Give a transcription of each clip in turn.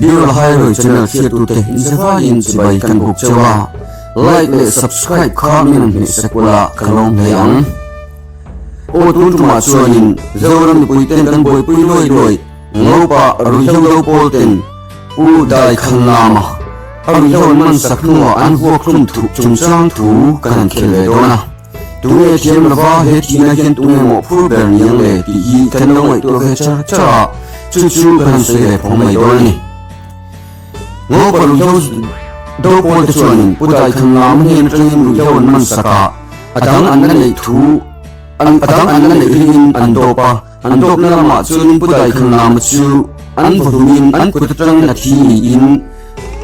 video là hai rồi channel kia tụt te insefa in chibai kan buk chawa like le subscribe comment ni sekula kalom leang o tun tuma chuanin zoram puiten kan boi pui loi ngopa ruhlo polten u dai khanlama arihon man saknuwa an huak rum thu chungchang thu kan khele dona tune thiam lawa he thina hian tune mo phur ber niang le ti hi kan lo mai to he cha chu kan se le phom mai doni ngopa ruhlo do pol te chuanin pudai khanlam hian tangin ruhlo man saka adang an nei thu adang an nei ringin an dopa an dop na ma chunin pudai khanlam chu an vodumin an kutang na thi in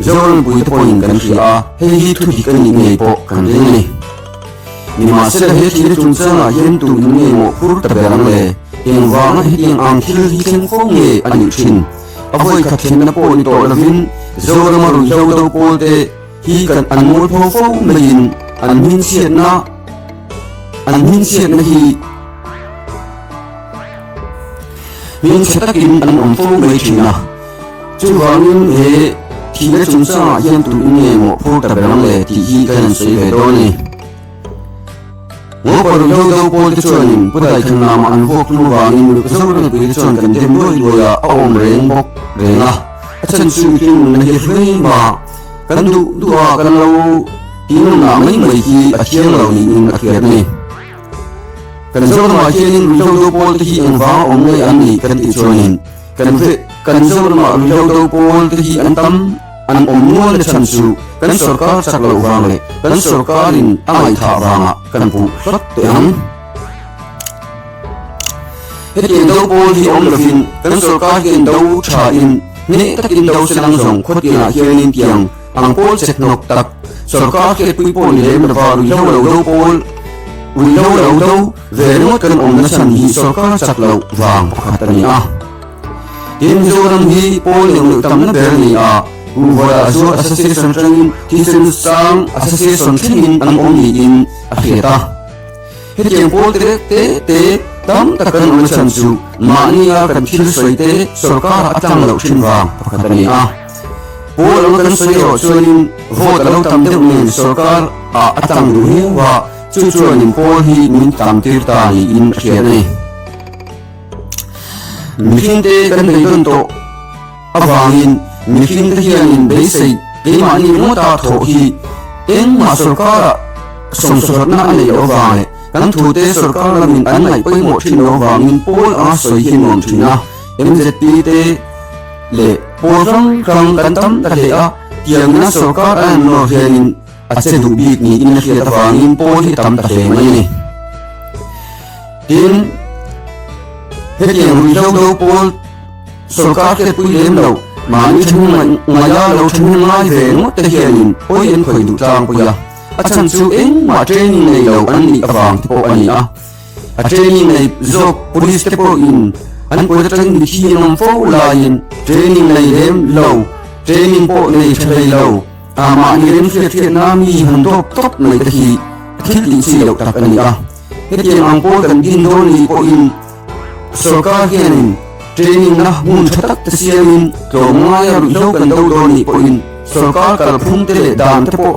zon bui te point kan khia he thu di kan ni po kan le ni ma se he thi chung changa yen tu ni mo phur ta belang le eng wang he eng ang thil hi teng khong nge ani thin avoi kha thin na po ni to lovin zor ma ru zo do pol te hi kan an mol pho pho mein an min siat na hi min chetakin an om pho mai thina chu wangin he thina chungsa hian tu nge mo phur ta belang le ti hi kan sei ve do ni ngo par yo do pol te chuanin pudai khanam an hok lu wangin zor na pi chuan kan dem loi ya om reng bok renga achan chu tin na he hlei ma kan du a kan lo tin na mai hi a thiang lo ni in a khiat ni kan zor ma hian yo do pol te hi en wa om ngai an ni kan ti chuanin kan zor ma yo do pol te hi an tam an om nual le chan chu kan sarkar chak lo wang le kan sarkarin ai tha wanga kan pu rat te an he do pol hi om lovin kan sarkar gen do tha in ne takin do selang zong khot ina hianin tiang ang pol chek nok tak sarkar ke pui pol ni le ma ru lo do pol lo do ve no kan om na chan hi sarkar chak lo wang pakhat ani a tin zoram hi pol ni tam na ber ni a Uwala zo association trangin tisin sang association trangin an omni in akheta hetiang pol te tam takan on chanchu mania kan thil soite sarkar atang lo thinwang pakhatani a pol ang kan soyo chuanin vote lo tam deuh nen sarkar a atang du hi wa chuanin pol hi min tam tir ta ni in akheta ni te kan dei don to awangin Mikin te hianin beisei keima ni mota tho hi eng ma sarkara somsor na ani awang kan thu te sarkar lamin an nai poi mo thin awangin pol a soi hin nom thina MZP te le porang kan tam ta le a tiang na sarkar an no hianin a che du bi ni in hi awangin pol hi tam ta le mai ni tin hetiang ru do pol sarkar te pui lem lo mani thung ngaya lo thung ngai ve no te hianin oi en khoi du tlang puya achan chu eng ma training nei lo an ni awang te po ani a training nei zo police te po in an po te training hi nom fo lain training nei lem lo training po nei thlei lo a ma ni rem fiat na mi han top nei te hi thil li si lo tak ani a hetiang ang po kan din do ni po in sarkar hianin training na mun thatak te siamin to maya ru lo kan do ni po in sarkar kal phung te dan te po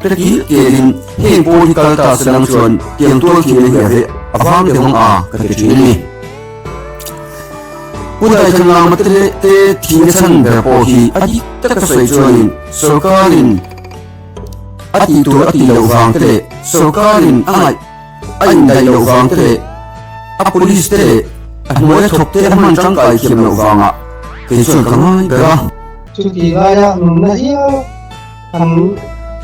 te ki kelin he po hi kal ta selang chuan tiang tual ki ne he awam te hong a ka te chin ni pudai khanlam te thing chan ber po hi adi tak ka sei chuanin sarkarin ati tu ati lo wang te sarkarin ai dai lo wang te a police te anh mới thuộc thế man trắng cài kiếm đầu vàng ạ cái chuyện không ai cả chú kỳ gai á nó hiếu anh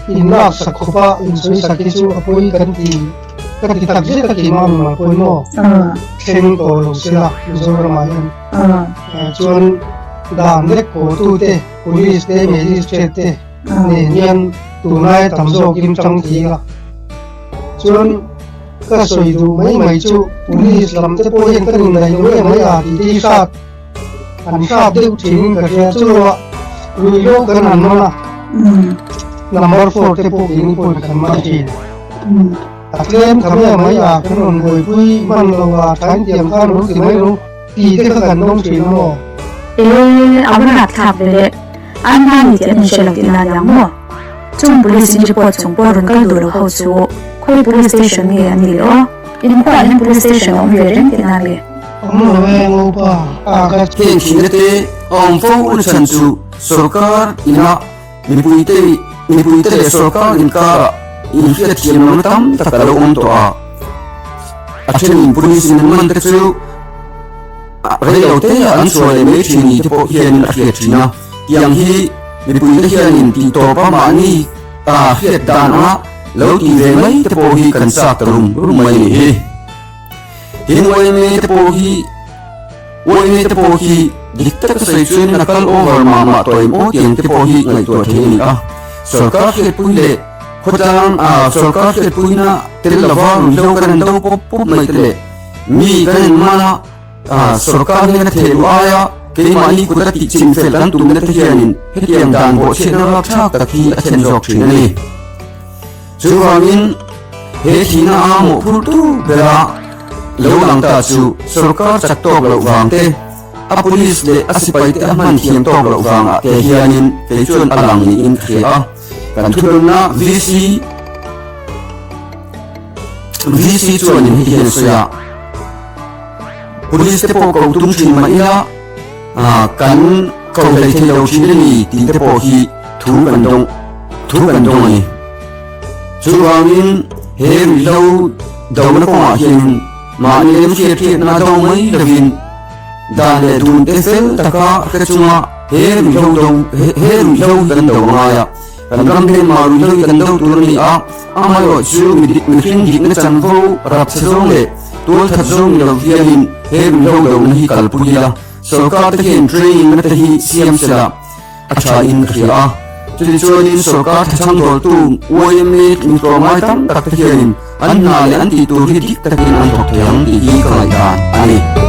in lạc sạc khoa in suy sạc cái chú apoi cái thì tập giết cái kỳ mà apoi nó khen cổ lục xí lạc rồi mà em chuan đàm đấy cổ tu tê police tê magistrate tê nên nhân tu này tầm số kim trăng gì cả chuan cái sợi dù mấy chú police làm thế bôi cái này nói mấy thì đi sát anh sát đều chính cái chú ạ rồi vô cái này nó là number 4 thế bôi ini pun kan mati atlet kami mấy cái non bôi bôi man lo thái tiệm kan lu thì mấy lu thì cái kan nông chỉ nóเอาหนักขับเลย安那你点是了的那样么？中 police report 从波人高度了后出，亏 police station 里你了，因快因 police station 我们人的那里。Ang pa, agad Heng hinete ang phone chanchu sarkar ina mipuite le sarkar inka infiat kiam tam takalo to a achen police in man te chu reo te an chole me chini te po hian a hiat china yang hi mipuite hian in ti to pa mani a hiat dan a lo ti ve mai te po hi kan sa tarum rumai ni hi hinwai me te po hi Woi te po hi dikta ka sai chuin nakal over mama toy mo tiang te po hi ngai to theni a sarkar ke puile khotang a sarkar ke puina tel lawa ro kan do pop pop mai tele mi kan mana a sarkar ne na thelu aya ke mani ku ta ti ching fel dan tu ne te hianin hetiang dan bo chen na thak ta ki a chen jok thin ni chuwangin he thina a mo phur tu bera lo lang ta chu sarkar chak tok lo wang te a police le a sipai te a man thiam tok lo wang a te hianin te chuan alang ni in khia a kan thulun na VC chuan in hian soya police te po ko tum thin ma ila a kan ko le the lo thin ni ti te po hi thu kan dong ani chuwangin he ri lo do na ko a hian mà nếu khi na đâu mấy là viên đàn để thun tế phếu ta có cái chung à hết rủi lâu gần đầu ngay à gần năm thêm mà rủi lâu gần đâu tôi đi à mai ở chú mình khinh dịch nó chẳng vô rạp sẽ giống lệ tôi thật giống là viên hết rủi lâu đầu này cả bùi là sau cả thực hiện training nó thì xem sẽ là achai in kia cho nên sau cả thật sang đồ tu ôi mệt mình có mai tăng đặc thực hiện anh nào là anh thì tôi đi thích thực hiện anh học theo thì cái này cả anh